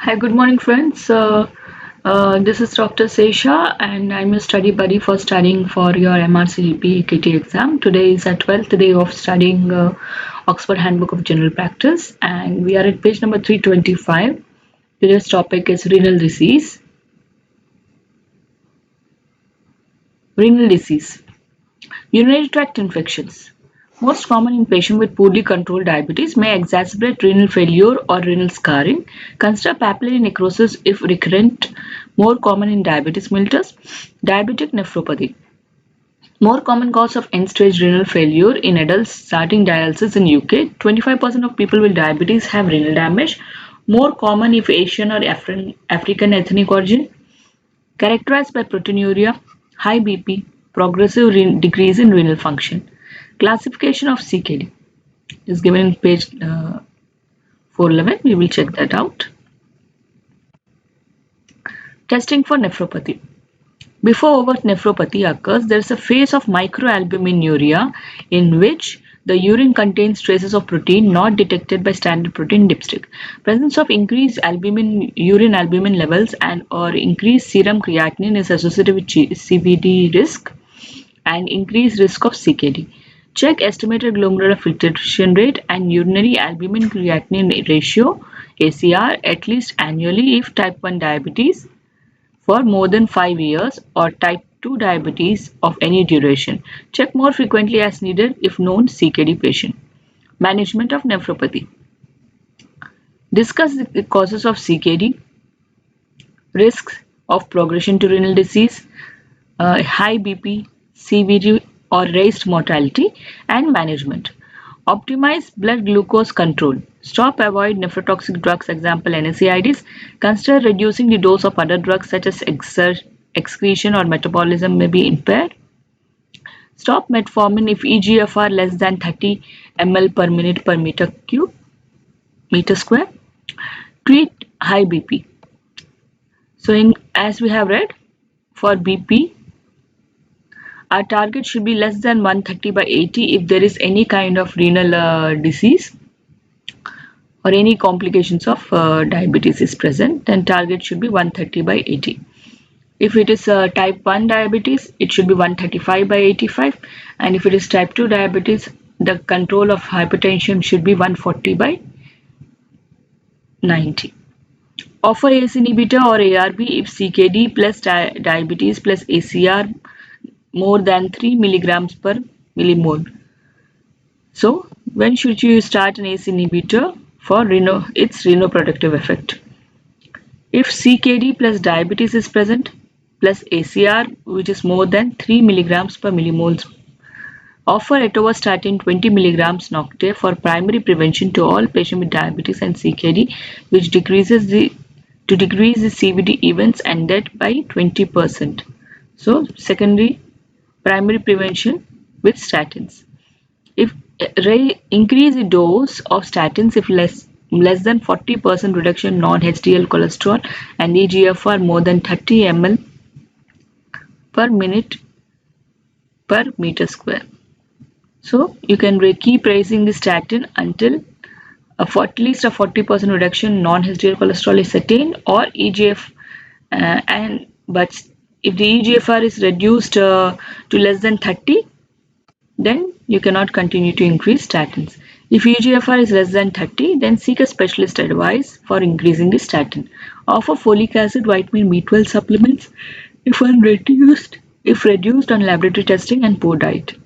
Hi, good morning, friends. This is Dr. Sesha, and I'm a study buddy for studying for your MRCGP AKT exam. Today is our 12th day of studying Oxford Handbook of General Practice, and we are at page number 325. Today's topic is renal disease. Renal disease. Urinary tract infections. Most common in patients with poorly controlled diabetes may exacerbate renal failure or renal scarring. Consider papillary necrosis if recurrent, more common in diabetes mellitus. Diabetic nephropathy. More common cause of end-stage renal failure in adults starting dialysis in UK. 25% of people with diabetes have renal damage. More common if Asian or African ethnic origin. Characterized by proteinuria, high BP, progressive decrease in renal function. Classification of CKD is given in page 411. We will check that out. Testing for nephropathy. Before overt nephropathy occurs, there is a phase of microalbuminuria in which the urine contains traces of protein not detected by standard protein dipstick. Presence of increased urine albumin levels and or increased serum creatinine is associated with CVD risk and increased risk of CKD. Check estimated glomerular filtration rate and urinary albumin creatinine ratio ACR at least annually if type 1 diabetes for more than 5 years or type 2 diabetes of any duration. Check more frequently as needed if known CKD patient. Management of nephropathy. Discuss the causes of CKD, risks of progression to renal disease, high BP, CVD or raised mortality, and management. Optimize blood glucose control. Stop avoid nephrotoxic drugs, example NSAIDs. Consider reducing the dose of other drugs such as excretion or metabolism may be impaired. Stop metformin if EGFR less than 30 ml per minute per meter square. Treat high BP. So as we have read, for BP, our target should be less than 130 by 80 if there is any kind of renal disease or any complications of diabetes is present, then target should be 130 by 80. If it is type 1 diabetes, it should be 135 by 85, and if it is type 2 diabetes, the control of hypertension should be 140 by 90. Offer ACE inhibitor or ARB if CKD plus diabetes plus ACR more than 3 milligrams per millimole. So, when should you start an ACE inhibitor for its renoprotective effect? If CKD plus diabetes is present, plus ACR which is more than 3 milligrams per millimoles, offer atorvastatin 20 milligrams nocte for primary prevention to all patients with diabetes and CKD, which decreases to decrease the CVD events and death by 20%. So, primary prevention with statins. If increase the dose of statins if less than 40% reduction non-HDL cholesterol and eGFR more than 30 ml per minute per meter square. So you can keep raising the statin until at least a 40% reduction non-HDL cholesterol is attained or but if the eGFR is reduced to less than 30, then you cannot continue to increase statins. If eGFR is less than 30, then seek a specialist advice for increasing the statin. Offer folic acid, vitamin B12 supplements if reduced on laboratory testing and poor diet.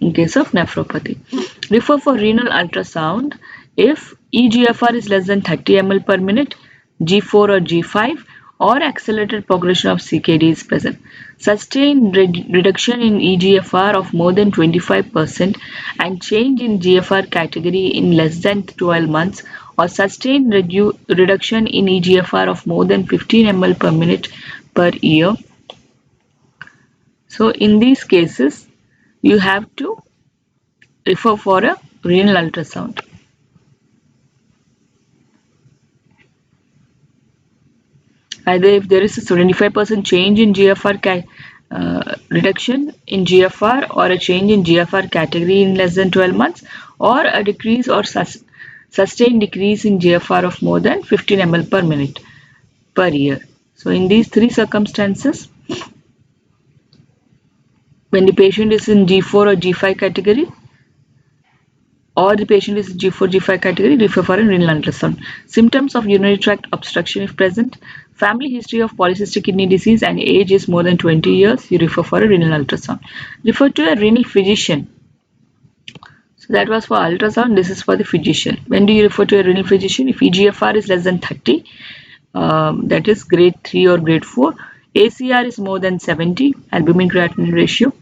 In case of nephropathy, refer for renal ultrasound if eGFR is less than 30 ml per minute, G4 or G5, or accelerated progression of CKD is present. Sustained reduction in eGFR of more than 25% and change in GFR category in less than 12 months or sustained reduction in eGFR of more than 15 ml per minute per year. So in these cases, you have to refer for a renal ultrasound. Either if there is a 75% change in GFR reduction in GFR or a change in GFR category in less than 12 months or a decrease or sustained decrease in GFR of more than 15 ml per minute per year. So in these three circumstances, when the patient is in G4 or G5 category, or the patient is G4, G5 category, refer for a renal ultrasound. Symptoms of urinary tract obstruction if present, family history of polycystic kidney disease and age is more than 20 years, you refer for a renal ultrasound. Refer to a renal physician. So that was for ultrasound, this is for the physician. When do you refer to a renal physician? If eGFR is less than 30, that is grade 3 or grade 4, ACR is more than 70, albumin creatinine ratio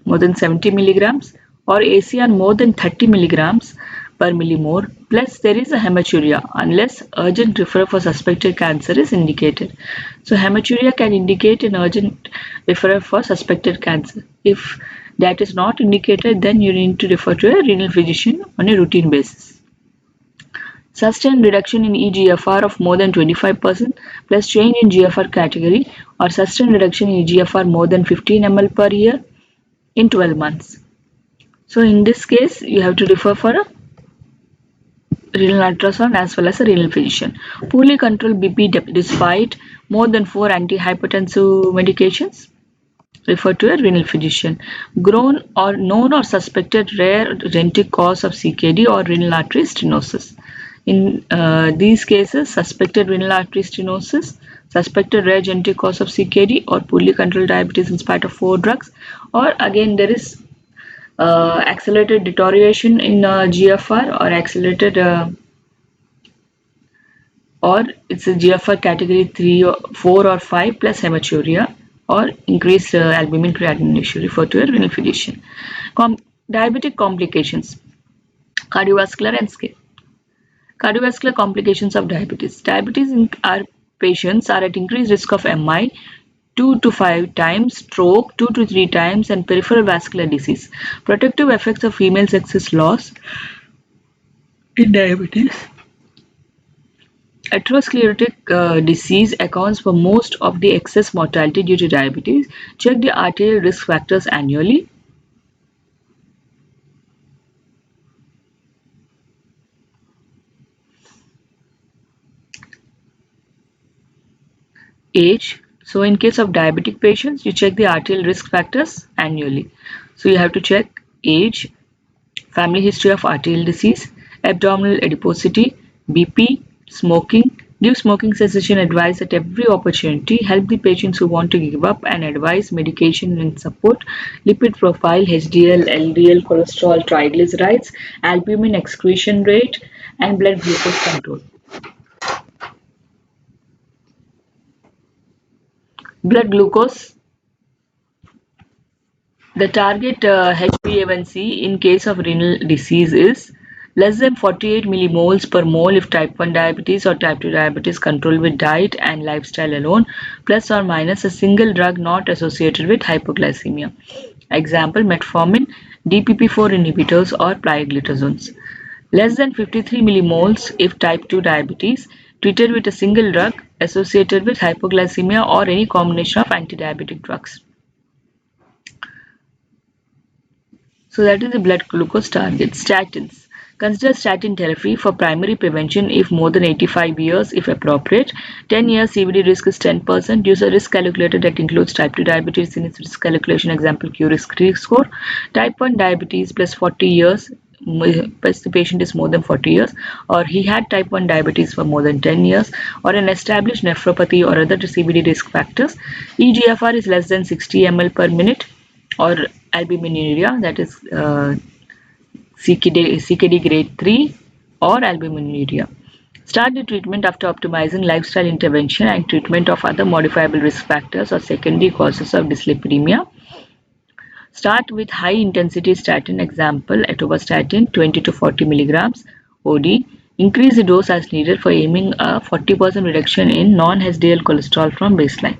more than 70 milligrams, or ACR more than 30 milligrams per millimole, plus there is a hematuria unless urgent referral for suspected cancer is indicated. So hematuria can indicate an urgent referral for suspected cancer. If that is not indicated, then you need to refer to a renal physician on a routine basis. Sustained reduction in eGFR of more than 25% plus change in GFR category, or sustained reduction in eGFR more than 15 ml per year in 12 months. So in this case, you have to refer for a renal ultrasound as well as a renal physician. Poorly controlled BP despite more than 4 antihypertensive medications, refer to a renal physician. Known or suspected rare genetic cause of CKD or renal artery stenosis. In these cases, suspected renal artery stenosis, suspected rare genetic cause of CKD, or poorly controlled diabetes in spite of 4 drugs, or again there is accelerated deterioration in GFR, or accelerated or it's a GFR category 3 or 4 or 5 plus hematuria, or increased albumin creatinine ratio, refer to a renal physician. Diabetic complications, cardiovascular and skin. Cardiovascular complications of diabetes. Diabetes in our patients are at increased risk of MI 2 to 5 times, stroke 2 to 3 times, and peripheral vascular disease. Protective effects of female sex is lost in diabetes. Atherosclerotic disease accounts for most of the excess mortality due to diabetes. Check the arterial risk factors annually. Age. So in case of diabetic patients, you check the arterial risk factors annually. So you have to check age, family history of arterial disease, abdominal adiposity, BP, smoking. Give smoking cessation advice at every opportunity. Help the patients who want to give up and advise medication and support. Lipid profile, HDL, LDL, cholesterol, triglycerides, albumin excretion rate, and blood glucose control. Blood glucose. The target HbA1c in case of renal disease is less than 48 millimoles per mole if type 1 diabetes or type 2 diabetes controlled with diet and lifestyle alone, plus or minus a single drug not associated with hypoglycemia. Example, metformin, DPP4 inhibitors or pioglitazones. Less than 53 millimoles if type 2 diabetes treated with a single drug associated with hypoglycemia or any combination of anti-diabetic drugs. So that is the blood glucose target. Statins. Consider statin therapy for primary prevention if more than 85 years if appropriate. 10 years CVD risk is 10%. Use a risk calculator that includes type 2 diabetes in its risk calculation. Example, Q risk score. Type 1 diabetes plus 40 years, plus the patient is more than 40 years, or he had type 1 diabetes for more than 10 years, or an established nephropathy or other CVD risk factors. eGFR is less than 60 ml per minute, or albuminuria, that is CKD grade 3 or albuminuria. Start the treatment after optimizing lifestyle intervention and treatment of other modifiable risk factors or secondary causes of dyslipidemia. Start with high intensity statin, example atorvastatin 20 to 40 milligrams OD. Increase the dose as needed for aiming a 40% reduction in non-HDL cholesterol from baseline.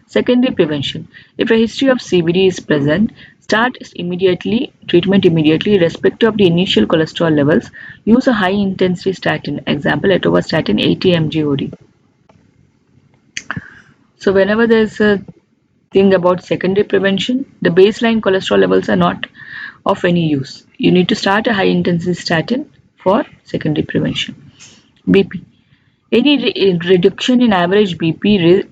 Secondary prevention. If a history of CVD is present, start treatment immediately irrespective of the initial cholesterol levels. Use a high intensity statin, example atorvastatin 80 mg OD. So whenever there is a thing about secondary prevention, the baseline cholesterol levels are not of any use. You need to start a high intensity statin for secondary prevention. BP. Any reduction in average BP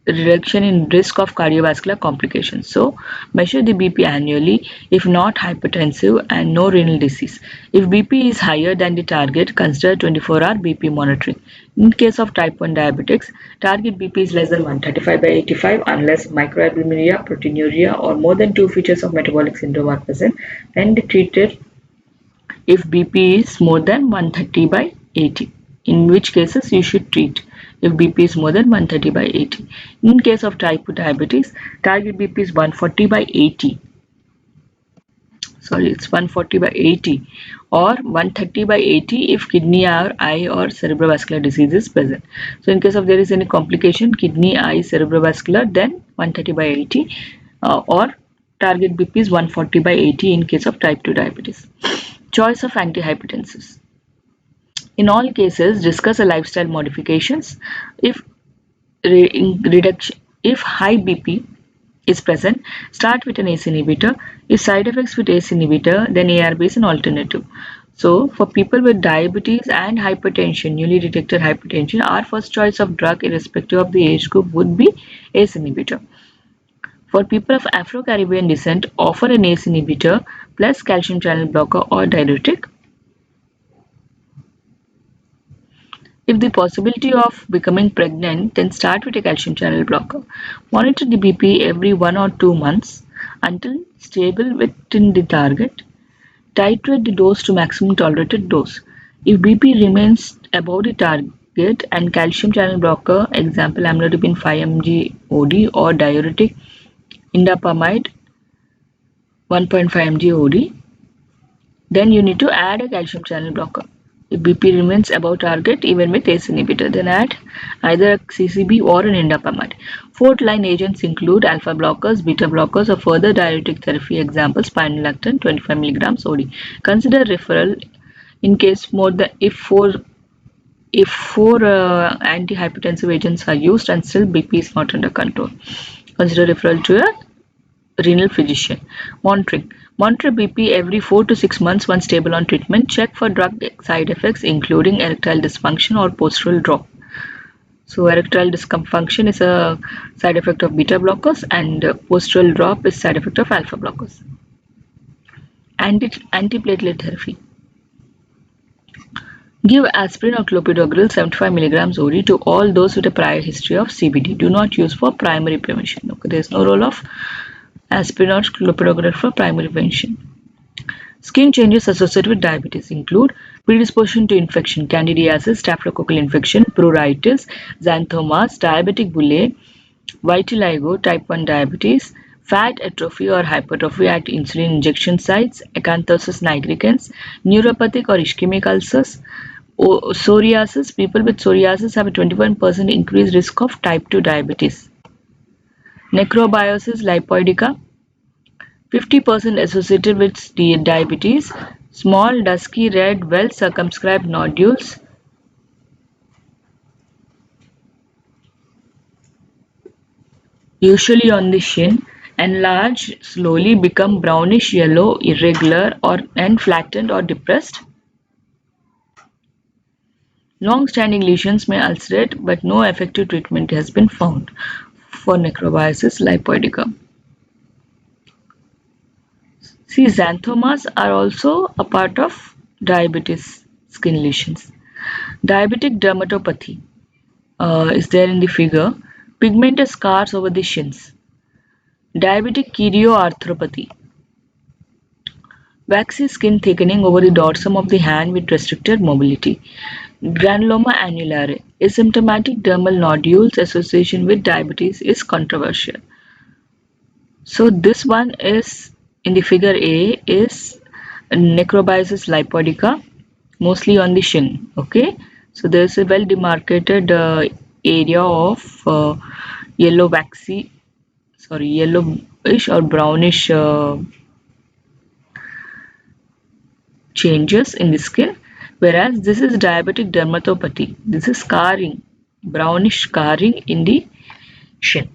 reduction in risk of cardiovascular complications. So measure the BP annually if not hypertensive and no renal disease. If BP is higher than the target, consider 24-hour BP monitoring. In case of type 1 diabetics, target BP is less than 135/85 unless microalbuminuria, proteinuria or more than 2 features of metabolic syndrome are present, then treated if BP is more than 130/80, in which cases you should treat if BP is more than 130/80. In case of type 2 diabetes, target BP is 140/80. Sorry, it's 140/80 or 130/80 if kidney or eye or cerebrovascular disease is present. So in case of there is any complication, kidney, eye, cerebrovascular, then 130/80 or target BP is 140/80 in case of type 2 diabetes. Choice of antihypertensives. In all cases, discuss a lifestyle modifications. If reduction, if high BP is present, start with an ACE inhibitor. If side effects with ACE inhibitor, then ARB is an alternative. So, for people with diabetes and hypertension, newly detected hypertension, our first choice of drug irrespective of the age group would be ACE inhibitor. For people of Afro-Caribbean descent, offer an ACE inhibitor plus calcium channel blocker or diuretic. If the possibility of becoming pregnant, then start with a calcium channel blocker. Monitor the BP every 1 or 2 months until stable within the target. Titrate the dose to maximum tolerated dose. If BP remains above the target and calcium channel blocker, example amlodipine 5 mg OD or diuretic indapamide 1.5 mg OD, then you need to add a calcium channel blocker. If BP remains above target even with ACE inhibitor, then add either a CCB or an indapamide. Fourth line agents include alpha blockers, beta blockers or further diuretic therapy, example spironolactone 25 mg OD. Consider referral in case more than if four antihypertensive agents are used and still BP is not under control. Consider referral to a renal physician. Monitoring. Monitor BP every 4 to 6 months once stable on treatment. Check for drug side effects including erectile dysfunction or postural drop. So erectile dysfunction is a side effect of beta blockers and postural drop is side effect of alpha blockers. Antiplatelet therapy. Give aspirin or clopidogrel 75 mg OD to all those with a prior history of CVD. Do not use for primary prevention. Okay, there is no role of aspirin or clopidogrel for primary prevention. Skin changes associated with diabetes include predisposition to infection, candidiasis, staphylococcal infection, pruritus, xanthomas, diabetic bullae, vitiligo, type 1 diabetes, fat atrophy or hypertrophy at insulin injection sites, acanthosis nigricans, neuropathic or ischemic ulcers, psoriasis. People with psoriasis have a 21% increased risk of type 2 diabetes. Necrobiosis lipoidica, 50% associated with diabetes, small dusky red well circumscribed nodules, usually on the shin, enlarge, slowly become brownish yellow, irregular and flattened or depressed. Long-standing lesions may ulcerate, but no effective treatment has been found for necrobiosis lipoidica. See, xanthomas are also a part of diabetes skin lesions. Diabetic dermatopathy is there in the figure. Pigmented scars over the shins. Diabetic chorioarthropathy. Waxy skin thickening over the dorsum of the hand with restricted mobility. Granuloma annulare. Asymptomatic dermal nodules association with diabetes is controversial. So this one is in the figure A is necrobiosis lipoidica, mostly on the shin. Okay, so there is a well demarcated area of yellow waxy, sorry, yellowish or brownish changes in the skin, whereas this is diabetic dermatopathy. This is scarring, brownish scarring in the shin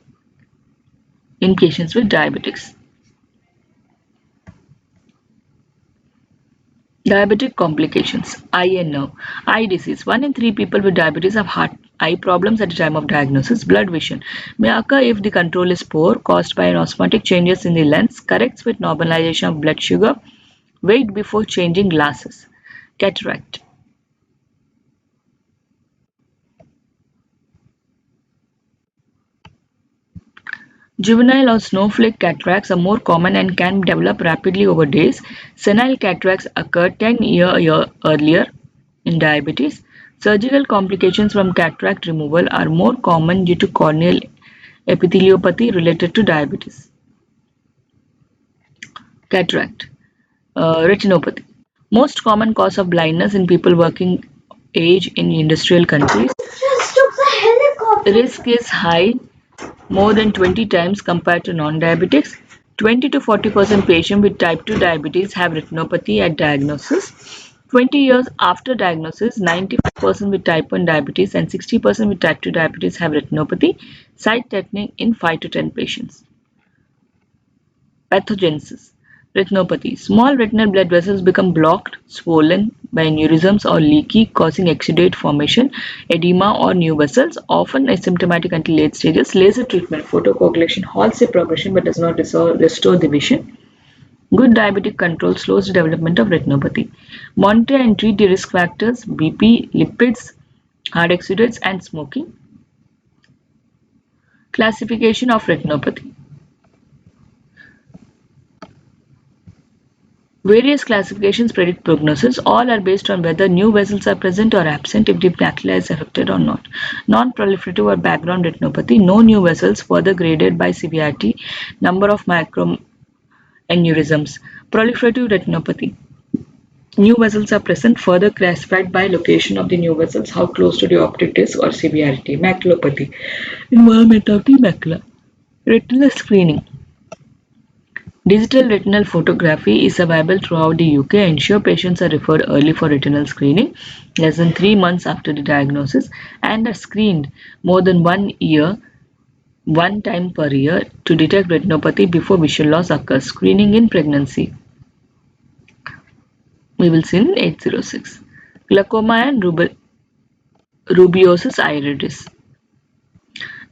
in patients with diabetics. Diabetic complications, eye and nerve. Eye disease. 1 in 3 people with diabetes have heart eye problems at the time of diagnosis. Blood vision may occur if the control is poor, caused by osmotic changes in the lens, corrects with normalization of blood sugar, weight before changing glasses. Cataract. Juvenile or snowflake cataracts are more common and can develop rapidly over days. Senile cataracts occur 10 years earlier in diabetes. Surgical complications from cataract removal are more common due to corneal epitheliopathy related to diabetes. Cataract. Retinopathy. Most common cause of blindness in people working age in industrial countries. The risk is high, more than 20 times compared to non-diabetics. 20 to 40% patients with type 2 diabetes have retinopathy at diagnosis. 20 years after diagnosis, 95% with type 1 diabetes and 60% with type 2 diabetes have retinopathy, sight-threatening in 5 to 10 patients. Pathogenesis. Retinopathy. Small retinal blood vessels become blocked, swollen by aneurysms or leaky, causing exudate formation, edema or new vessels, often asymptomatic until late stages. Laser treatment, photocoagulation halts the progression but does not restore the vision. Good diabetic control slows the development of retinopathy. Monitor and treat the risk factors, BP, lipids, hard exudates and smoking. Classification of retinopathy. Various classifications predict prognosis. All are based on whether new vessels are present or absent, if the macula is affected or not. Non-proliferative or background retinopathy, no new vessels, further graded by severity, number of macroaneurysms. Proliferative retinopathy. New vessels are present, further classified by location of the new vessels, how close to the optic disc or severity. Maculopathy. Involvement of the macula. Retinal screening. Digital retinal photography is available throughout the UK. Ensure patients are referred early for retinal screening, less than 3 months after the diagnosis, and are screened more than 1 year, one time per year, to detect retinopathy before vision loss occurs. Screening in pregnancy. We will see in 806. Glaucoma and rubeosus iridis.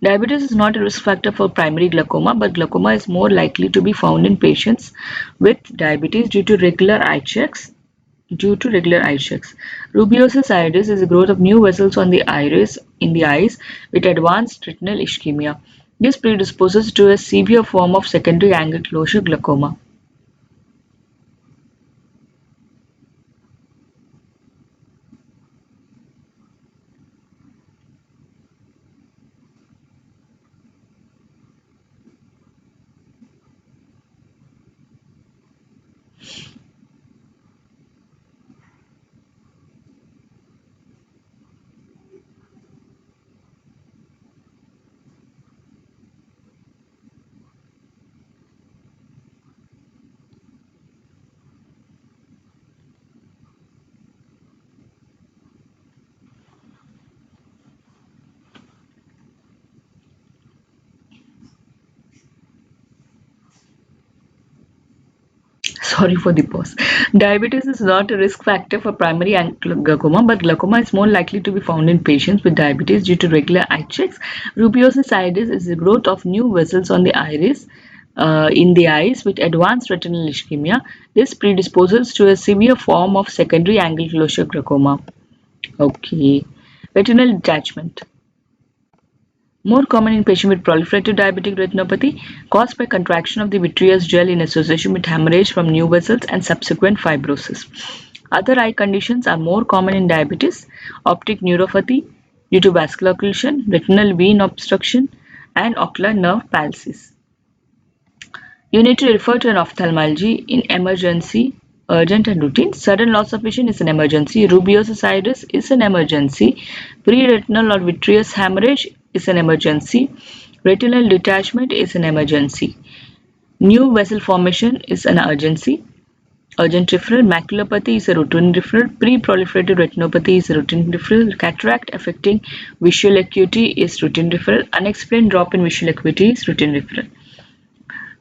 Diabetes is not a risk factor for primary glaucoma, but glaucoma is more likely to be found in patients with diabetes due to regular eye checks. Rubeosus iridis is the growth of new vessels on the iris in the eyes with advanced retinal ischemia. This predisposes to a severe form of secondary angle closure glaucoma. Sorry for the pause. Diabetes is not a risk factor for primary glaucoma, but glaucoma is more likely to be found in patients with diabetes due to regular eye checks. Rubeosus iridis is the growth of new vessels on the iris in the eyes with advanced retinal ischemia. This predisposes to a severe form of secondary angle closure glaucoma. Okay. Retinal detachment. More common in patients with proliferative diabetic retinopathy, caused by contraction of the vitreous gel in association with hemorrhage from new vessels and subsequent fibrosis. Other eye conditions are more common in diabetes: optic neuropathy due to vascular occlusion, retinal vein obstruction, and ocular nerve palsies. You need to refer to an ophthalmology in emergency, urgent and routine. Sudden loss of vision is an emergency. Rubeosus iridis is an emergency. Pre-retinal or vitreous hemorrhage is an emergency. Retinal detachment is an emergency. New vessel formation is an urgency. Urgent referral. Maculopathy is a routine referral. Pre-proliferative retinopathy is a routine referral. Cataract affecting visual acuity is routine referral. Unexplained drop in visual acuity is routine referral.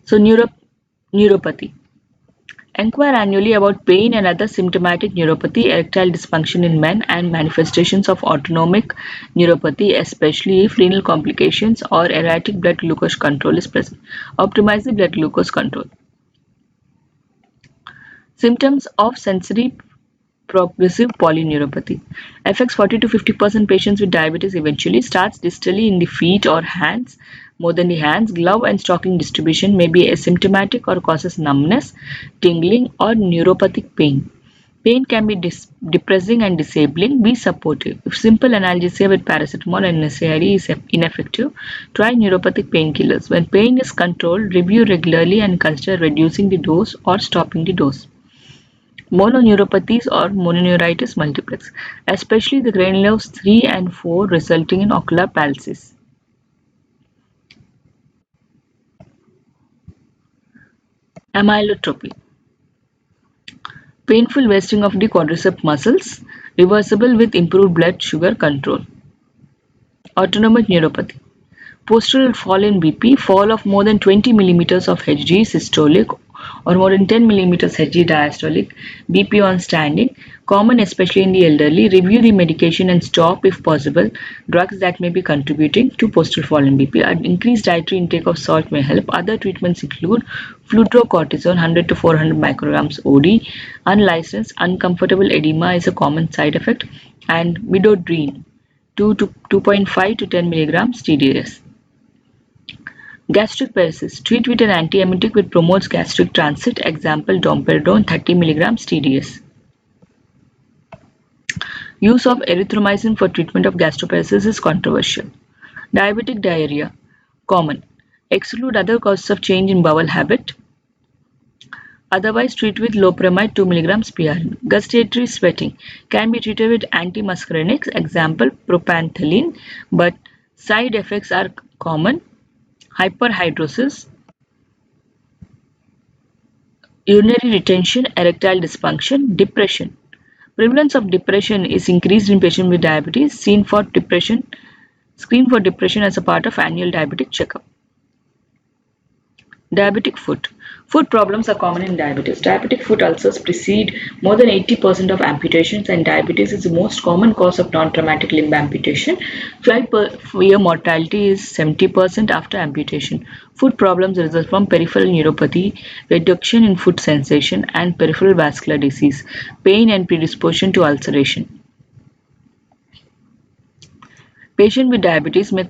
So neuropathy. Inquire annually about pain and other symptomatic neuropathy, erectile dysfunction in men, and manifestations of autonomic neuropathy, especially if renal complications or erratic blood glucose control is present. Optimize the blood glucose control. Symptoms of sensory progressive polyneuropathy affects 40 to 50% patients with diabetes eventually, starts distally in the feet or hands more than the hands. Glove and stocking distribution may be asymptomatic or causes numbness, tingling, or neuropathic pain. Pain can be depressing and disabling. Be supportive. If simple analgesia with paracetamol and NSAID is ineffective, try neuropathic painkillers. When pain is controlled, review regularly and consider reducing the dose or stopping the dose. Mononeuropathies or mononeuritis multiplex, especially the granulomas 3 and 4 resulting in ocular palsies. Amyotrophy, painful wasting of the quadriceps muscles, reversible with improved blood sugar control. Autonomic neuropathy, postural fall in BP, fall of more than 20 millimeters of Hg systolic or more than 10 millimeters Hg diastolic, BP on standing, common especially in the elderly. Review the medication and stop if possible drugs that may be contributing to postural fall in BP. An increased dietary intake of salt may help. Other treatments include fludrocortisone 100 to 400 micrograms OD, unlicensed uncomfortable edema is a common side effect, and midodrine 2.5 to 10 milligrams TDS. Gastric paresis. Treat with an antiemetic which promotes gastric transit. Example, domperidone 30 milligrams TDS. Use of erythromycin for treatment of gastroparesis is controversial. Diabetic diarrhea. Common. Exclude other causes of change in bowel habit. Otherwise, treat with loperamide 2 milligrams PRN. Gustatory sweating can be treated with antimuscarinics. Example, propanthelin, but side effects are common. Hyperhidrosis, urinary retention, erectile dysfunction, depression. Prevalence of depression is increased in patients with diabetes. Screen for depression as a part of annual diabetic checkup. Diabetic foot. Foot problems are common in diabetes. Diabetic foot ulcers precede more than 80% of amputations, and diabetes is the most common cause of non-traumatic limb amputation. Flight year mortality is 70% after amputation. Foot problems result from peripheral neuropathy, reduction in foot sensation, and peripheral vascular disease, pain, and predisposition to ulceration. Patients with diabetes may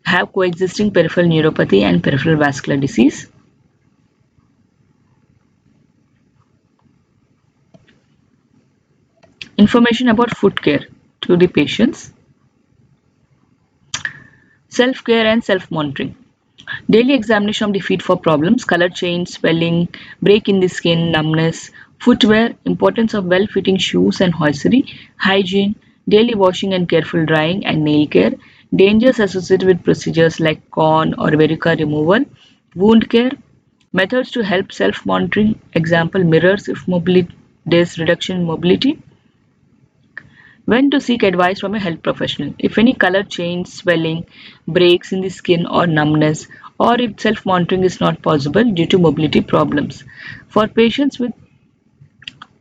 have coexisting peripheral neuropathy and peripheral vascular disease. Information about foot care to the patients. Self-care and self-monitoring. Daily examination of the feet for problems, color change, swelling, break in the skin, numbness. Footwear, importance of well-fitting shoes and hosiery. Hygiene, daily washing and careful drying, and nail care. Dangers associated with procedures like corn or verruca removal. Wound care, methods to help self-monitoring. Example, mirrors if there's reduction in mobility. When to seek advice from a health professional. If any color change, swelling, breaks in the skin or numbness, or if self-monitoring is not possible due to mobility problems. For patients with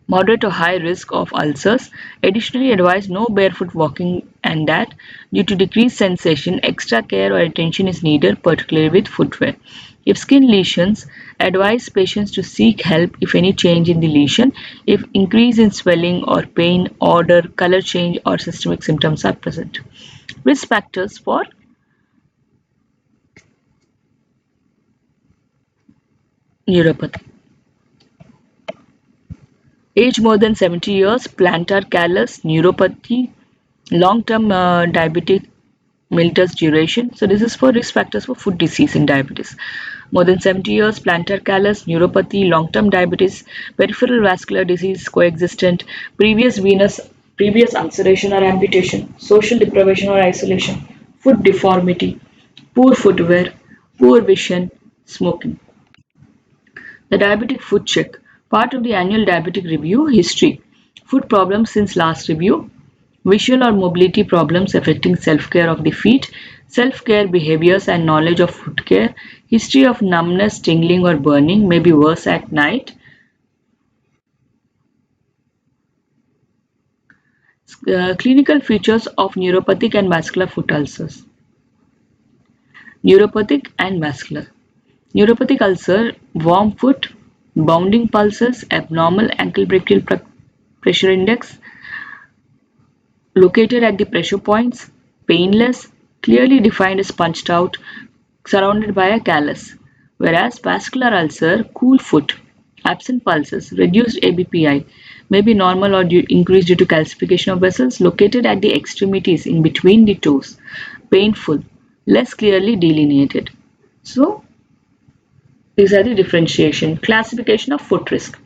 moderate or high risk of ulcers, additionally advise no barefoot walking and that due to decreased sensation, extra care or attention is needed, particularly with footwear. If skin lesions, advise patients to seek help if any change in the lesion, if increase in swelling or pain, odor, color change or systemic symptoms are present. Risk factors for neuropathy. Age more than 70 years, plantar callus, neuropathy, long-term diabetic mellitus duration. So this is for risk factors for foot disease in diabetes. More than 70 years, plantar callus, neuropathy, long-term diabetes, peripheral vascular disease coexistent, previous ulceration or amputation, social deprivation or isolation, foot deformity, poor footwear, poor vision, smoking. The diabetic foot check, part of the annual diabetic review. History, foot problems since last review, visual or mobility problems affecting self-care of the feet, self-care behaviors and knowledge of foot care, history of numbness, tingling or burning, may be worse at night, Clinical features of neuropathic and vascular foot ulcers. Neuropathic and vascular. Neuropathic ulcer, warm foot, bounding pulses, abnormal ankle brachial pressure index, located at the pressure points, painless, clearly defined as punched out, surrounded by a callus. Whereas vascular ulcer, cool foot, absent pulses, reduced ABPI, may be normal or increased due to calcification of vessels located at the extremities in between the toes, painful, less clearly delineated. So, these are the differentiation. Classification of foot risk.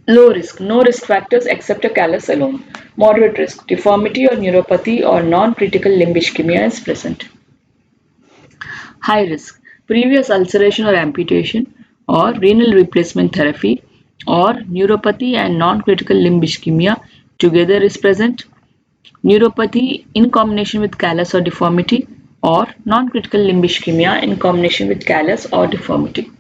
Low risk, no risk factors except a callus alone. Moderate risk, deformity or neuropathy or non-critical limb ischemia is present. High risk, previous ulceration or amputation or renal replacement therapy or neuropathy and non-critical limb ischemia together is present. Neuropathy in combination with callus or deformity or non-critical limb ischemia in combination with callus or deformity.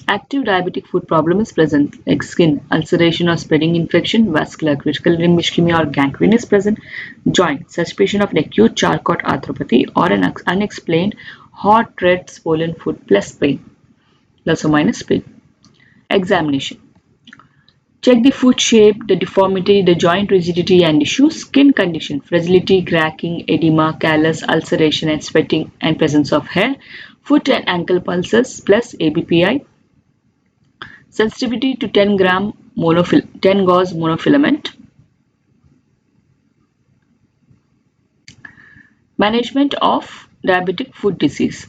Active diabetic foot problem is present, like skin, ulceration or spreading infection, vascular, critical limb ischemia or gangrene is present, joint, suspicion of an acute Charcot arthropathy or an unexplained hot red swollen foot plus pain, plus or minus pain. Examination. Check the foot shape, the deformity, the joint rigidity and issue, skin condition, fragility, cracking, edema, callus, ulceration and sweating and presence of hair, foot and ankle pulses plus ABPI, sensitivity to 10 gauge monofilament. Management of diabetic foot disease.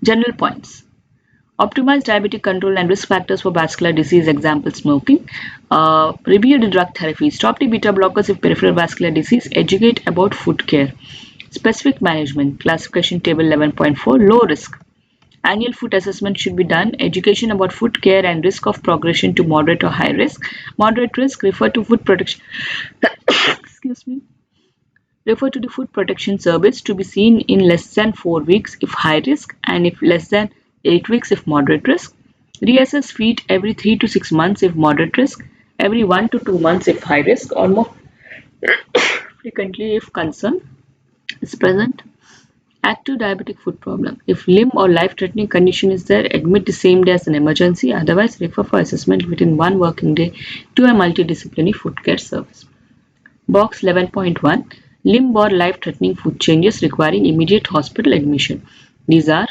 General points. Optimize diabetic control and risk factors for vascular disease, example smoking. Review the drug therapy. Stop the beta blockers if peripheral vascular disease. Educate about foot care. Specific management. Classification table 11.4. Low risk. Annual foot assessment should be done. Education about foot care and risk of progression to moderate or high risk. Moderate risk, refer to foot protection. Excuse me. Refer to the foot protection service to be seen in less than 4 weeks if high risk and if less than 8 weeks if moderate risk. Reassess feet every 3 to 6 months if moderate risk, every 1 to 2 months if high risk, or more frequently if concern is present. Active diabetic foot problem. If limb or life-threatening condition is there, admit the same day as an emergency. Otherwise, refer for assessment within 1 working day to a multidisciplinary foot care service. Box 11.1. Limb or life-threatening foot changes requiring immediate hospital admission. These are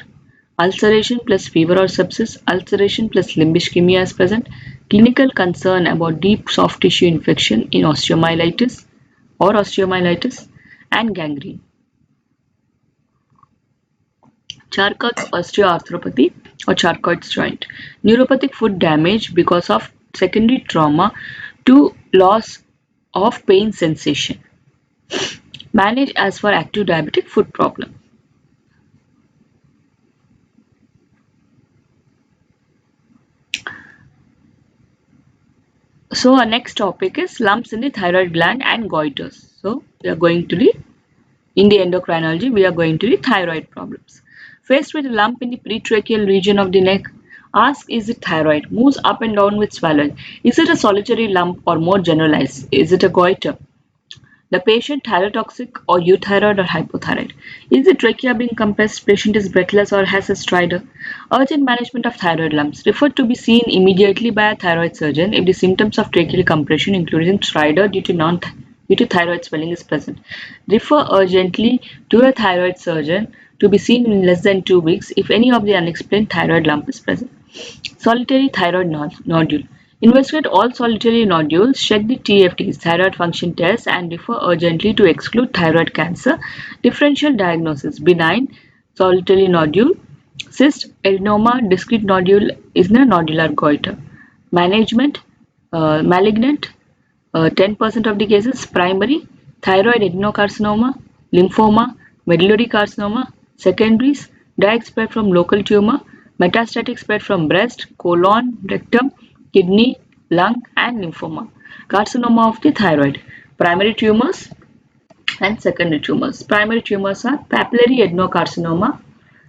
ulceration plus fever or sepsis, ulceration plus limb ischemia is present, clinical concern about deep soft tissue infection in osteomyelitis, and gangrene. Charcot's osteoarthropathy or Charcot's joint. Neuropathic foot damage because of secondary trauma to loss of pain sensation. Manage as for active diabetic foot problem. So our next topic is lumps in the thyroid gland and goiters. So we are going to the in the endocrinology, we are going to the thyroid problems. Faced with a lump in the pretracheal region of the neck, ask is it thyroid? Moves up and down with swelling. Is it a solitary lump or more generalized? Is it a goiter? The patient thyrotoxic or euthyroid or hypothyroid? Is the trachea being compressed? Patient is breathless or has a stridor? Urgent management of thyroid lumps. Referred to be seen immediately by a thyroid surgeon if the symptoms of tracheal compression including stridor due to thyroid swelling is present. Refer urgently to a thyroid surgeon to be seen in less than 2 weeks if any of the unexplained thyroid lump is present. Solitary thyroid nodule. Investigate all solitary nodules, check the TFTs, thyroid function tests, and refer urgently to exclude thyroid cancer. Differential diagnosis: benign solitary nodule, cyst, adenoma, discrete nodule is a nodular goiter. Management: malignant, 10% of the cases, primary, thyroid adenocarcinoma, lymphoma, medullary carcinoma, secondaries, direct spread from local tumor, metastatic spread from breast, colon, rectum, kidney, lung and lymphoma. Carcinoma of the thyroid, primary tumors and secondary tumors. Primary tumors are papillary adenocarcinoma,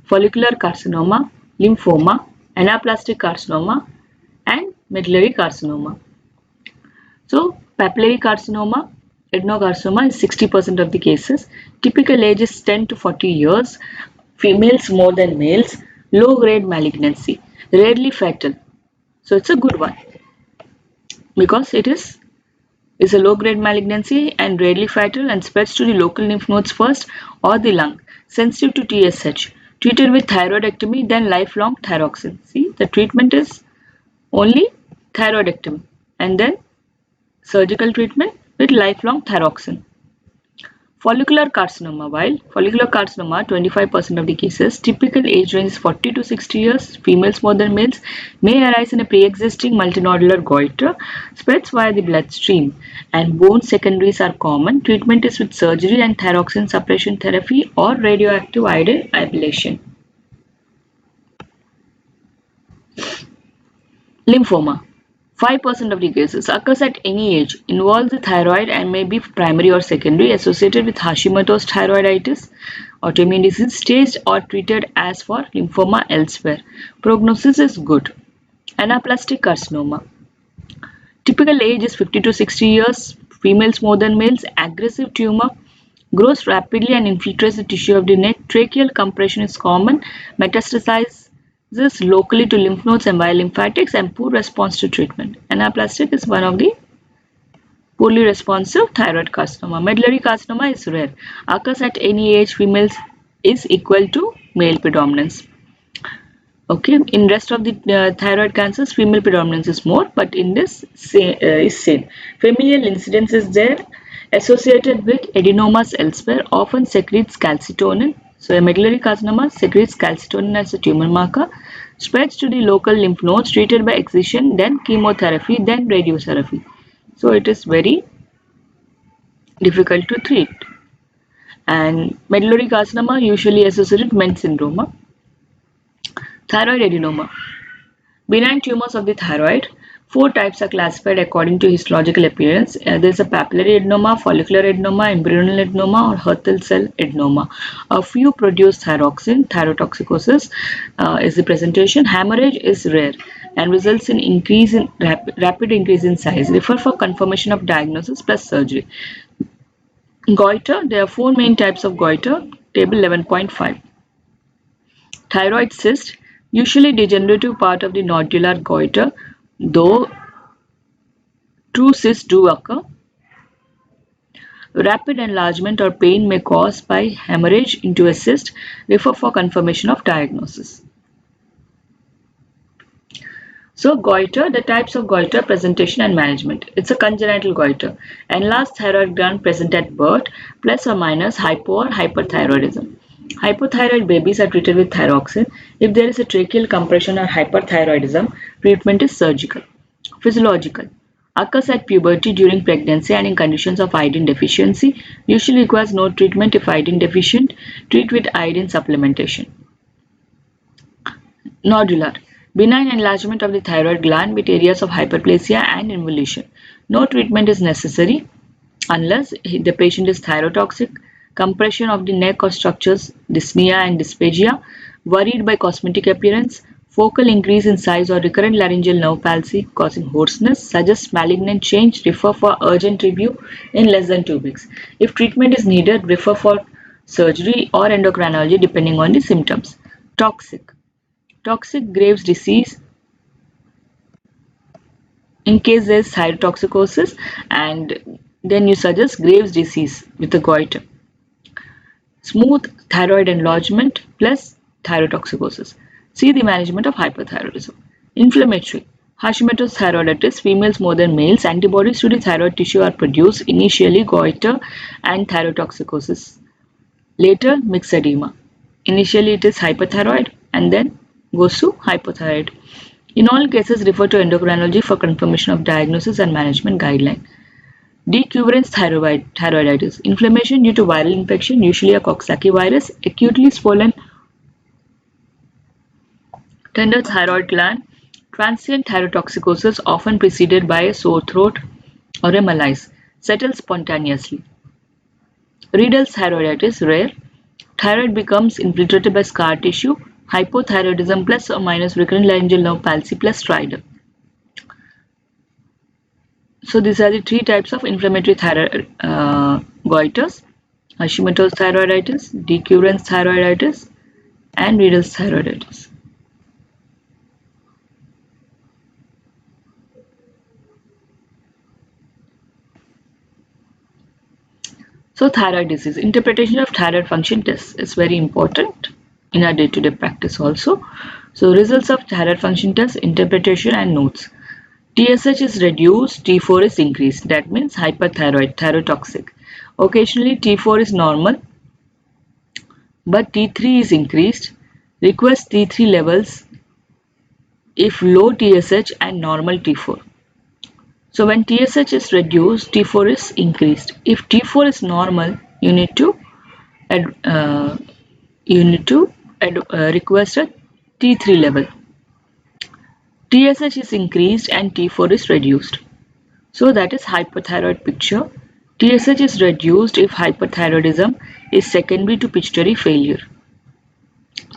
follicular carcinoma, lymphoma, anaplastic carcinoma and medullary carcinoma. So, papillary carcinoma, adenocarcinoma is 60% of the cases. Typical age is 10 to 40 years. Females more than males. Low grade malignancy. Rarely fatal. So, it's a good one because it is a low grade malignancy and rarely fatal and spreads to the local lymph nodes first or the lung. Sensitive to TSH. Treated with thyroidectomy, then lifelong thyroxine. See, the treatment is only thyroidectomy and then surgical treatment with lifelong thyroxine. Follicular carcinoma. While follicular carcinoma, 25% of the cases, typical age range is 40 to 60 years, females more than males, may arise in a pre-existing multinodular goiter, spreads via the bloodstream, and bone secondaries are common. Treatment is with surgery and thyroxine suppression therapy or radioactive iodine ablation. Lymphoma. 5% of the cases occurs at any age, involves the thyroid and may be primary or secondary, associated with Hashimoto's thyroiditis, autoimmune disease, staged or treated as for lymphoma elsewhere. Prognosis is good. Anaplastic carcinoma. Typical age is 50 to 60 years, females more than males, aggressive tumor, grows rapidly and infiltrates the tissue of the neck. Tracheal compression is common, metastasizes locally to lymph nodes and via lymphatics, and poor response to treatment. Anaplastic is one of the poorly responsive thyroid carcinoma. Medullary carcinoma is rare, occurs at any age, females is equal to male predominance. Okay, in rest of the thyroid cancers, female predominance is more, but in this is same. Familial incidence is there, associated with adenomas elsewhere, often secretes calcitonin. So a medullary carcinoma secretes calcitonin as a tumor marker, spreads to the local lymph nodes, treated by excision, then chemotherapy, then radiotherapy. So it is very difficult to treat. And medullary carcinoma usually associated with MEN syndrome. Thyroid adenoma. Benign tumors of the thyroid. 4 types are classified according to histological appearance. There is a papillary adenoma, follicular adenoma, embryonal adenoma, or Hurthle cell adenoma. A few produce thyroxine. Thyrotoxicosis is the presentation. Hemorrhage is rare and results in rapid increase in size. Refer for confirmation of diagnosis plus surgery. Goiter. There are 4 main types of goiter. Table 11.5. Thyroid cyst, usually degenerative part of the nodular goiter, though true cysts do occur. Rapid enlargement or pain may cause by hemorrhage into a cyst. Refer for confirmation of diagnosis. So goiter, the types of goiter, presentation and management. It's a congenital goiter. Enlarged thyroid gland present at birth, plus or minus hypo or hyperthyroidism. Hypothyroid babies are treated with thyroxine. If there is a tracheal compression or hyperthyroidism, treatment is surgical. Physiological. Occurs at puberty, during pregnancy, and in conditions of iodine deficiency. Usually requires no treatment if iodine deficient. Treat with iodine supplementation. Nodular. Benign enlargement of the thyroid gland with areas of hyperplasia and involution. No treatment is necessary unless the patient is thyrotoxic. Compression of the neck or structures, dyspnea and dysphagia, worried by cosmetic appearance, focal increase in size or recurrent laryngeal nerve palsy causing hoarseness, suggests malignant change, refer for urgent review in less than 2 weeks. If treatment is needed, refer for surgery or endocrinology depending on the symptoms. Toxic. Toxic Graves' disease in case there is thyrotoxicosis, and then you suggest Graves' disease with a goiter. Smooth thyroid enlargement plus thyrotoxicosis. See the management of hyperthyroidism. Inflammatory. Hashimoto's thyroiditis, females more than males, antibodies to the thyroid tissue are produced, initially goiter and thyrotoxicosis. Later myxedema. Initially it is hyperthyroid and then goes to hypothyroid. In all cases, refer to endocrinology for confirmation of diagnosis and management guideline. Decurrence thyroiditis. Inflammation due to viral infection, usually a Coxsackie virus, acutely swollen tender thyroid gland, transient thyrotoxicosis often preceded by a sore throat or a malaise, settles spontaneously. Riedel thyroiditis, rare. Thyroid becomes infiltrated by scar tissue, hypothyroidism plus or minus recurrent laryngeal nerve palsy plus stridor. So these are the three types of inflammatory thyroid goiters: Hashimoto's thyroiditis, decurrence thyroiditis, and Riedl's thyroiditis. So thyroid disease, interpretation of thyroid function tests is very important in our day-to-day practice also. So results of thyroid function test, interpretation and notes. TSH is reduced, T4 is increased. That means hyperthyroid, thyrotoxic. Occasionally T4 is normal, but T3 is increased. Request T3 levels if low TSH and normal T4. So when TSH is reduced, T4 is increased. If T4 is normal, you need to add, request a T3 level. TSH is increased and T4 is reduced. So that is hypothyroid picture. TSH is reduced if hyperthyroidism is secondary to pituitary failure.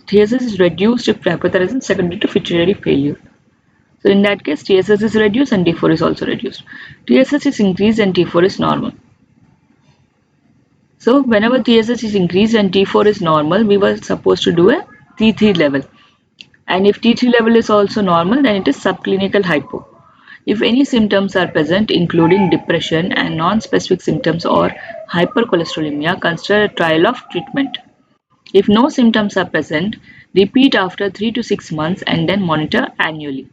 TSH is reduced if hyperthyroidism is secondary to pituitary failure. So in that case, TSH is reduced and T4 is also reduced. TSH is increased and T4 is normal. So whenever TSH is increased and T4 is normal, we were supposed to do a T3 level. And if T3 level is also normal, then it is subclinical hypo. If any symptoms are present, including depression and non-specific symptoms or hypercholesterolemia, consider a trial of treatment. If no symptoms are present, repeat after 3 to 6 months and then monitor annually.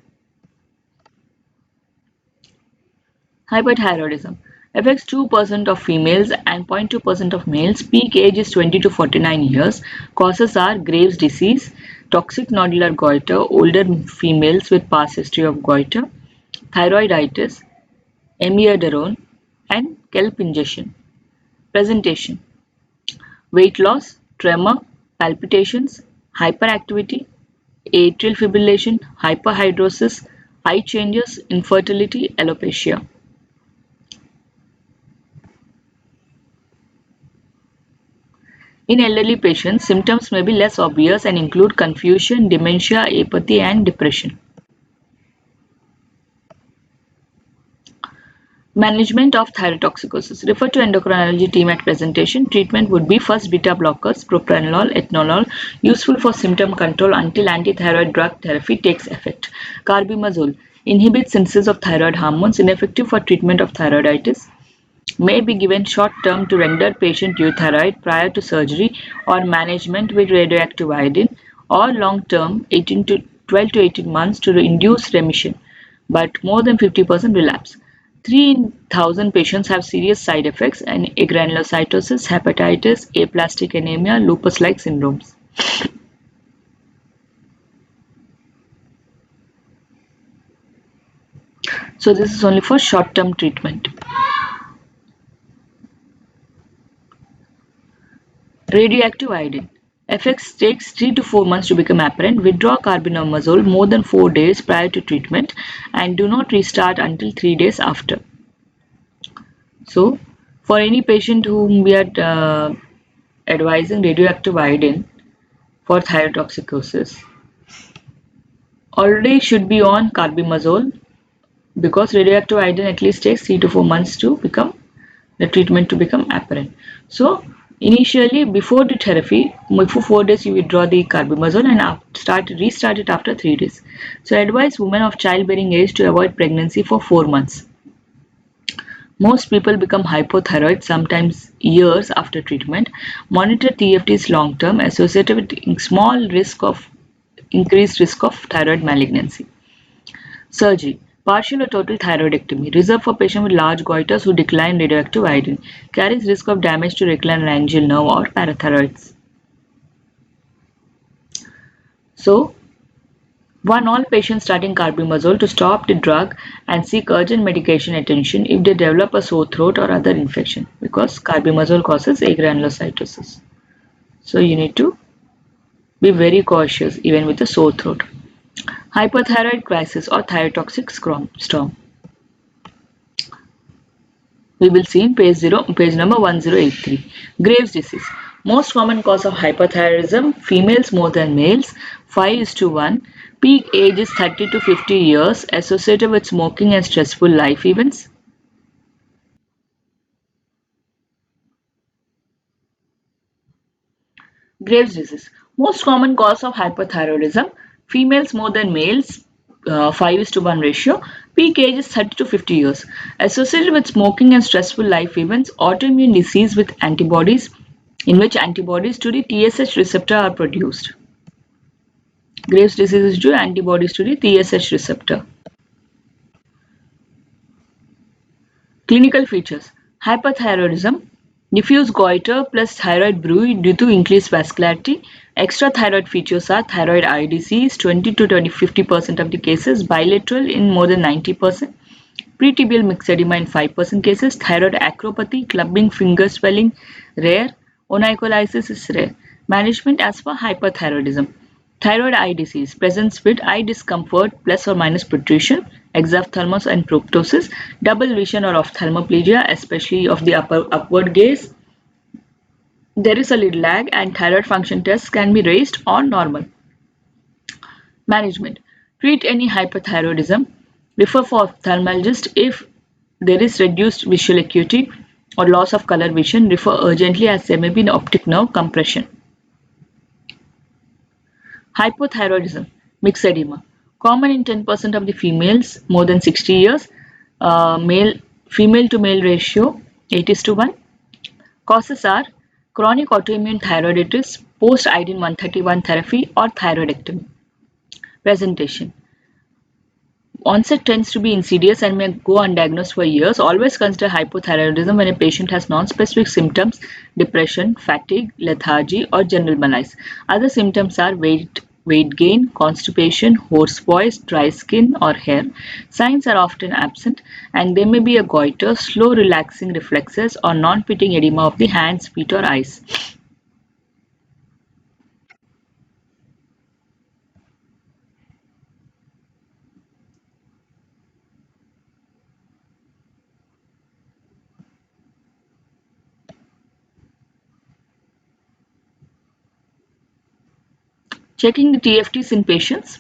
Hyperthyroidism affects 2% of females and 0.2% of males. Peak age is 20 to 49 years. Causes are Graves' disease, toxic nodular goiter, older females with past history of goiter, thyroiditis, amiodarone, and kelp ingestion. Presentation: weight loss, tremor, palpitations, hyperactivity, atrial fibrillation, hyperhidrosis, eye changes, infertility, alopecia. In elderly patients, symptoms may be less obvious and include confusion, dementia, apathy, and depression. Management of thyrotoxicosis. Refer to endocrinology team at presentation. Treatment would be first beta blockers, propranolol, ethnolol, useful for symptom control until antithyroid drug therapy takes effect. Carbimazole inhibits synthesis of thyroid hormones, ineffective for treatment of thyroiditis. May be given short term to render patient euthyroid prior to surgery or management with radioactive iodine, or long term 18 to 12 to 18 months to induce remission, but more than 50% relapse. 3 in 1000 patients have serious side effects and agranulocytosis, hepatitis, aplastic anemia, lupus-like syndromes. So this is only for short-term treatment. Radioactive iodine. Effects takes 3 to 4 months to become apparent. Withdraw carbimazole more than 4 days prior to treatment and do not restart until 3 days after. So, for any patient whom we are advising radioactive iodine for thyrotoxicosis, already should be on carbimazole, because radioactive iodine at least takes 3 to 4 months to become the treatment to become apparent. So initially before the therapy, before 4 days you withdraw the carbimazole and restart it after 3 days. So advise women of childbearing age to avoid pregnancy for 4 months. Most people become hypothyroid sometimes years after treatment. Monitor TFTs long term associated with small risk of increased risk of thyroid malignancy. Surgery: partial or total thyroidectomy, reserved for patients with large goiters who decline radioactive iodine, carries risk of damage to reclinopharyngeal nerve or parathyroids. So, warn all patients starting carbimazole to stop the drug and seek urgent medication attention if they develop a sore throat or other infection, because carbimazole causes agranulocytosis. So you need to be very cautious even with a sore throat. Hyperthyroid crisis or thyrotoxic storm. We will see in page number 1083. Graves' disease. Most common cause of hyperthyroidism, females more than males, 5:1. Peak age is 30 to 50 years, associated with smoking and stressful life events. Graves' disease. Most common cause of hyperthyroidism. Females more than males, 5:1 ratio. Peak age is 30 to 50 years. Associated with smoking and stressful life events, autoimmune disease with antibodies, in which antibodies to the TSH receptor are produced. Graves' disease is due to antibodies to the TSH receptor. Clinical features. Hyperthyroidism, diffuse goiter plus thyroid bruit due to increased vascularity. Extrathyroid features are thyroid eye disease, 20 to 50% of the cases, bilateral in more than 90%, pretibial myxedema in 5% cases, thyroid acropathy, clubbing, finger swelling, rare, onycholysis is rare. Management as for hyperthyroidism. Thyroid eye disease presents with eye discomfort plus or minus protrusion, exophthalmos and proptosis, double vision or ophthalmoplegia, especially of the upward gaze. There is a lid lag and thyroid function tests can be raised or normal. Management. Treat any hyperthyroidism. Refer for ophthalmologist if there is reduced visual acuity or loss of color vision. Refer urgently as there may be an optic nerve compression. Hypothyroidism, myxedema. Common in 10% of the females more than 60 years. Female to male ratio 8:1. Causes are chronic autoimmune thyroiditis, post-iodine 131 therapy or thyroidectomy. Presentation. Onset tends to be insidious and may go undiagnosed for years. Always consider hypothyroidism when a patient has non-specific symptoms, depression, fatigue, lethargy, or general malaise. Other symptoms are weight gain, constipation, hoarse voice, dry skin or hair. Signs are often absent and there may be a goiter, slow relaxing reflexes or non-pitting edema of the hands, feet or eyes. Checking the TFTs in patients.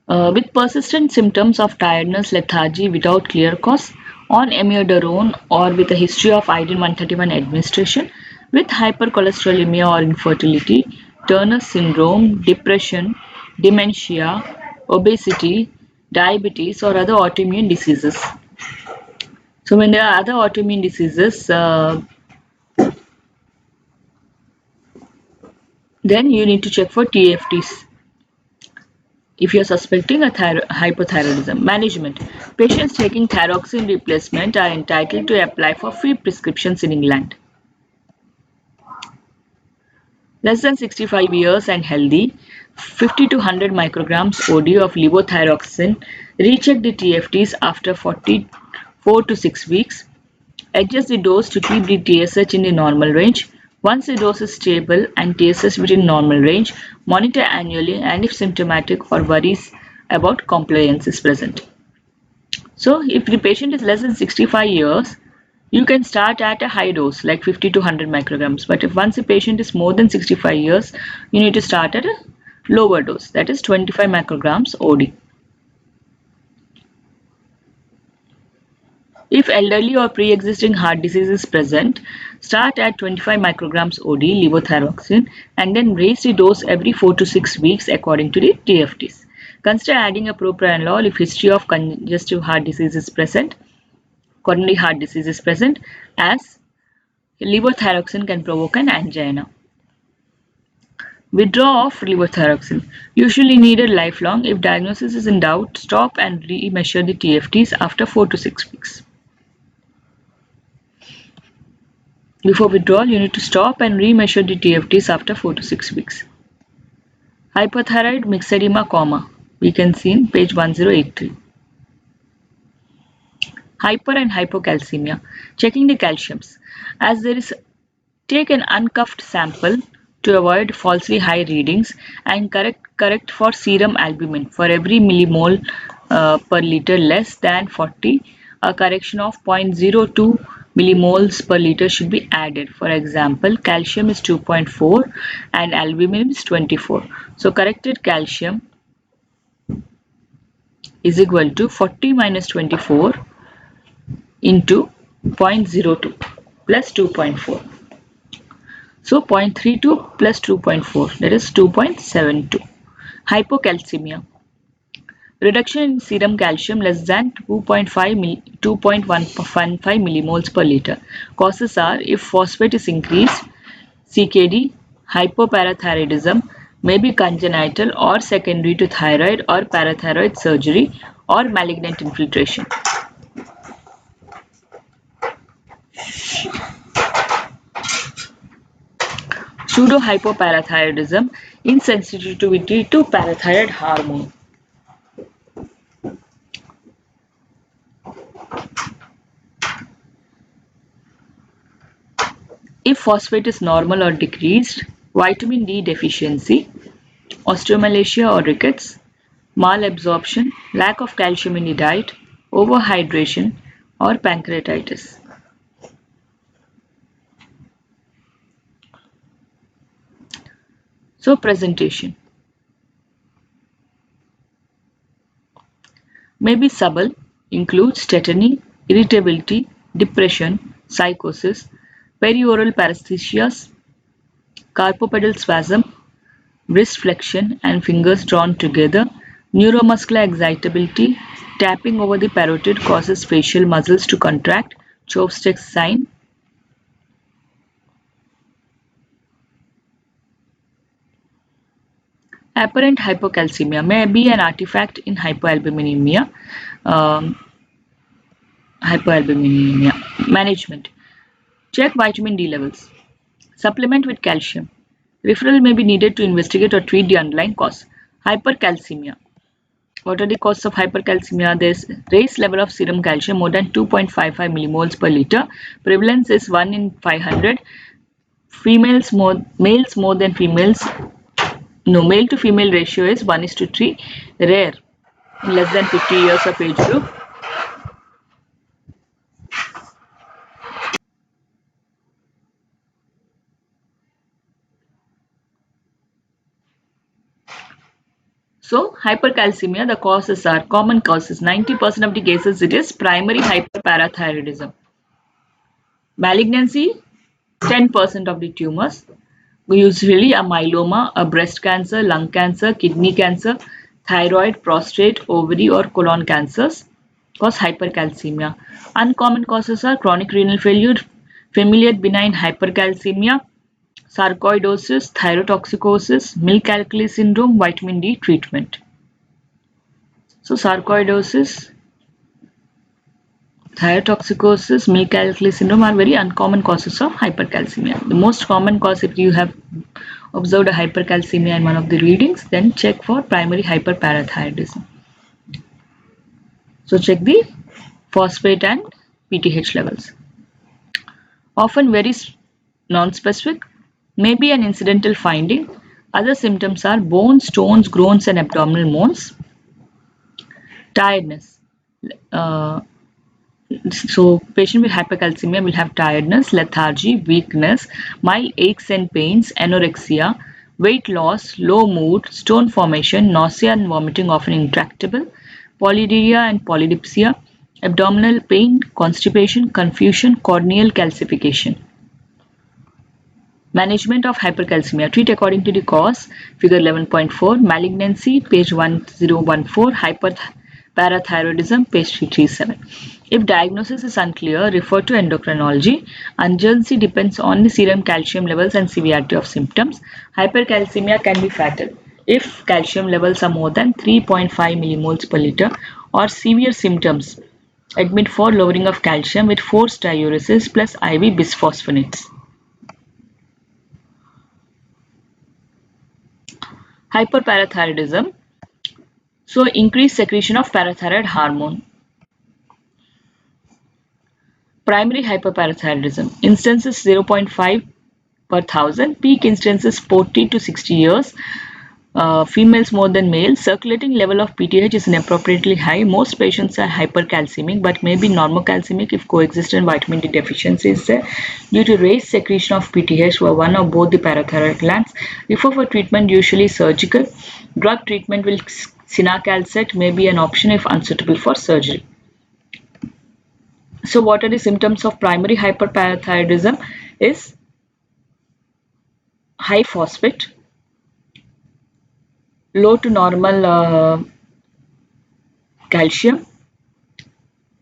With persistent symptoms of tiredness, lethargy without clear cause, on amiodarone or with a history of iodine 131 administration, with hypercholesterolemia or infertility, Turner syndrome, depression, dementia, obesity, diabetes or other autoimmune diseases. So when there are other autoimmune diseases, then you need to check for TFTs. If you are suspecting a hypothyroidism. Management. Patients taking thyroxine replacement are entitled to apply for free prescriptions in England. Less than 65 years and healthy, 50 to 100 micrograms OD of levothyroxine. Recheck the TFTs after 4 to 6 weeks. Adjust the dose to keep the TSH in the normal range. Once the dose is stable and TSH within normal range, monitor annually and if symptomatic or worries about compliance is present. So if the patient is less than 65 years, you can start at a high dose like 50 to 100 micrograms. But if once the patient is more than 65 years, you need to start at a lower dose, that is 25 micrograms OD. If elderly or pre-existing heart disease is present, start at 25 micrograms OD levothyroxine and then raise the dose every 4 to 6 weeks according to the TFTs. Consider adding a propranolol if history of congestive heart disease is present, coronary heart disease is present, as levothyroxine can provoke an angina. Withdraw of levothyroxine. Usually needed lifelong. If diagnosis is in doubt, stop and re-measure the TFTs after 4 to 6 weeks. Before withdrawal, you need to stop and re-measure the TFTs after 4 to 6 weeks. Hyperthyroid myxedema, we can see in page 1083. Hyper and hypocalcemia. Checking the calciums. As there is, take an uncuffed sample to avoid falsely high readings and correct for serum albumin. For every millimole per liter less than 40, a correction of 0.02 millimoles per liter should be added. For example, calcium is 2.4 and albumin is 24. So corrected calcium is equal to 40 minus 24 into 0.02 plus 2.4. So 0.32 plus 2.4, that is 2.72. Hypocalcemia. Reduction in serum calcium less than 2.15 millimoles per liter. Causes are if phosphate is increased, CKD, hypoparathyroidism, may be congenital or secondary to thyroid or parathyroid surgery or malignant infiltration. Pseudohypoparathyroidism, insensitivity to parathyroid hormone. If phosphate is normal or decreased, vitamin D deficiency, osteomalacia or rickets, malabsorption, lack of calcium in the diet, overhydration, or pancreatitis. So presentation may be subtle, includes tetany, irritability, depression, psychosis, perioral paresthesias, carpopedal spasm, wrist flexion and fingers drawn together, neuromuscular excitability, tapping over the parotid causes facial muscles to contract, chopstick sign. Apparent hypocalcemia may be an artifact in hypoalbuminemia. Um, Hypoalbuminemia. Management. Check vitamin D levels. Supplement with calcium. Referral may be needed to investigate or treat the underlying cause. Hypercalcemia. What are the causes of hypercalcemia? There's raised level of serum calcium more than 2.55 millimoles per liter. Prevalence is 1 in 500. Males more than females. No, male to female ratio is 1:3. Rare in less than 50 years of age group. So hypercalcemia, the causes are common causes. 90% of the cases it is primary hyperparathyroidism. Malignancy, 10% of the tumors. Usually a myeloma, a breast cancer, lung cancer, kidney cancer, thyroid, prostate, ovary or colon cancers cause hypercalcemia. Uncommon causes are chronic renal failure, familial benign hypercalcemia, sarcoidosis, thyrotoxicosis, milk alkali syndrome, vitamin D treatment. So sarcoidosis, thyrotoxicosis, milk alkali syndrome are very uncommon causes of hypercalcemia. The most common cause, if you have observed a hypercalcemia in one of the readings, then check for primary hyperparathyroidism. So check the phosphate and PTH levels. Often very non-specific, may be an incidental finding. Other symptoms are bones, stones, groans and abdominal moans. Tiredness. So patient with hypercalcemia will have tiredness, lethargy, weakness, mild aches and pains, anorexia, weight loss, low mood, stone formation, nausea and vomiting often intractable, polyuria and polydipsia, abdominal pain, constipation, confusion, corneal calcification. Management of hypercalcemia. Treat according to the cause. Figure 11.4. Malignancy, page 1014. Hyperparathyroidism, page 337. If diagnosis is unclear, refer to endocrinology. Urgency depends on the serum calcium levels and severity of symptoms. Hypercalcemia can be fatal if calcium levels are more than 3.5 millimoles per liter or severe symptoms. Admit for lowering of calcium with forced diuresis plus IV bisphosphonates. Hyperparathyroidism. So increased secretion of parathyroid hormone. Primary hyperparathyroidism. Instances 0.5 per thousand. Peak instances 40 to 60 years. Females more than males. Circulating level of PTH is inappropriately high. Most patients are hypercalcemic but may be normocalcemic if coexistent vitamin D deficiency is there. Due to raised secretion of PTH for one or both the parathyroid glands, refer for treatment usually surgical. Drug treatment with cinacalcet may be an option if unsuitable for surgery. So what are the symptoms of primary hyperparathyroidism is high phosphate, low to normal calcium.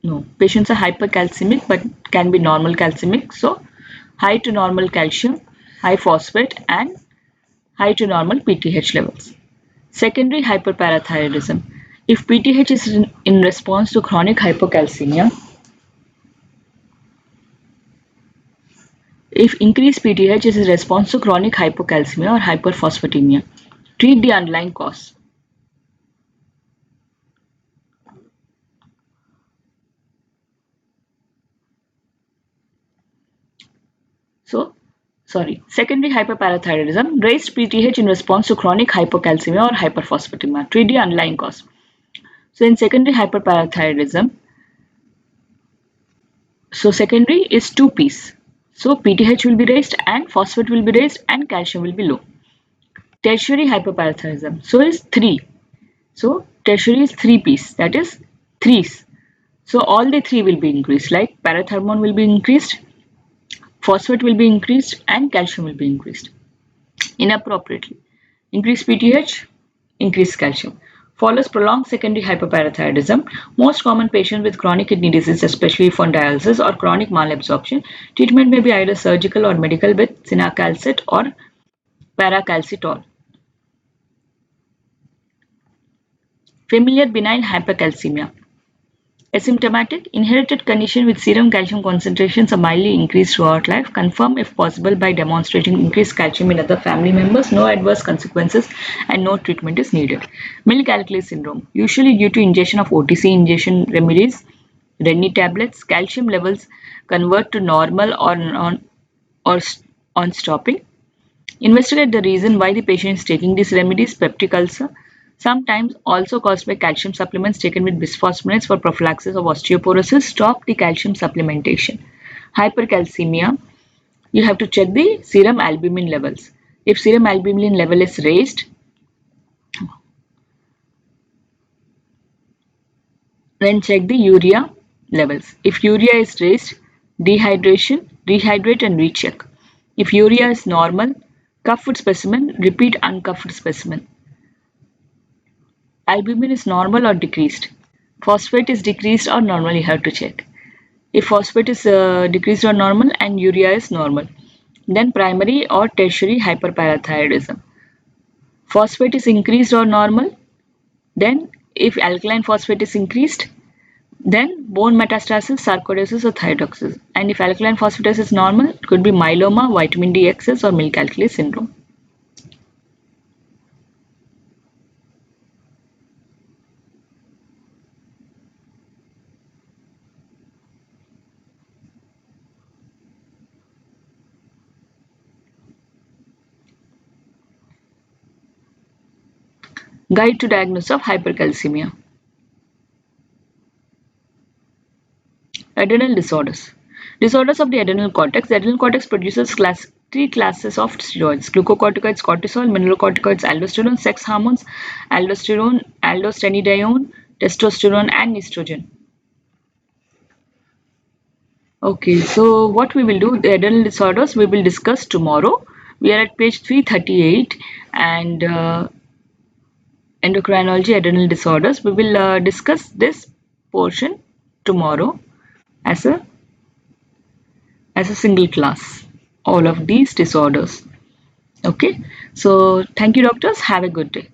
No, patients are hypercalcemic but can be normal calcemic. So high to normal calcium, high phosphate and high to normal PTH levels. Secondary hyperparathyroidism. If PTH is in response to chronic hypocalcemia, if increased PTH is in response to chronic hypocalcemia or hyperphosphatemia, treat the underlying cause. Secondary hyperparathyroidism, raised PTH in response to chronic hypocalcemia or hyperphosphatemia. Treat the underlying cause. So in secondary hyperparathyroidism, so secondary is 2 P's. So PTH will be raised and phosphate will be raised and calcium will be low. Tertiary hyperparathyroidism, so is 3. So tertiary is 3 P's, that is 3's. So all the 3 will be increased, like parathormone will be increased, phosphate will be increased and calcium will be increased inappropriately. Increased PTH, increased calcium. Follows prolonged secondary hyperparathyroidism. Most common patients with chronic kidney disease, especially for dialysis or chronic malabsorption, treatment may be either surgical or medical with cinacalcet or paracalcitol. Familiar benign hypercalcemia. Asymptomatic, inherited condition with serum calcium concentrations are mildly increased throughout life. Confirm if possible by demonstrating increased calcium in other family members. No adverse consequences and no treatment is needed. Milk alkali syndrome, usually due to ingestion of OTC ingestion remedies, Rennie tablets, calcium levels convert to normal or on stopping. Investigate the reason why the patient is taking these remedies. Peptic ulcer, sometimes also caused by calcium supplements taken with bisphosphonates for prophylaxis of osteoporosis. Stop the calcium supplementation. Hypercalcemia, you have to check the serum albumin levels. If serum albumin level is raised, then check the urea levels. If urea is raised, dehydration, rehydrate and recheck. If urea is normal, cuffed specimen, repeat uncuffed specimen. Albumin is normal or decreased. Phosphate is decreased or normal, you have to check. If phosphate is decreased or normal and urea is normal, then primary or tertiary hyperparathyroidism. Phosphate is increased or normal, then if alkaline phosphate is increased, then bone metastasis, sarcoidosis or thyroidosis. And if alkaline phosphatase is normal, it could be myeloma, vitamin D excess or milk alkali syndrome. Guide to diagnosis of hypercalcemia. Adrenal disorders. Disorders of the adrenal cortex. The adrenal cortex produces three classes of steroids: glucocorticoids, cortisol; mineralocorticoids, aldosterone; sex hormones, aldosterone, aldostenedione, testosterone, and estrogen. Okay, so what we will do, the adrenal disorders, we will discuss tomorrow. We are at page 338 and endocrinology adrenal disorders. We will discuss this portion tomorrow as a single class, all of these disorders. Okay, so thank you doctors, have a good day.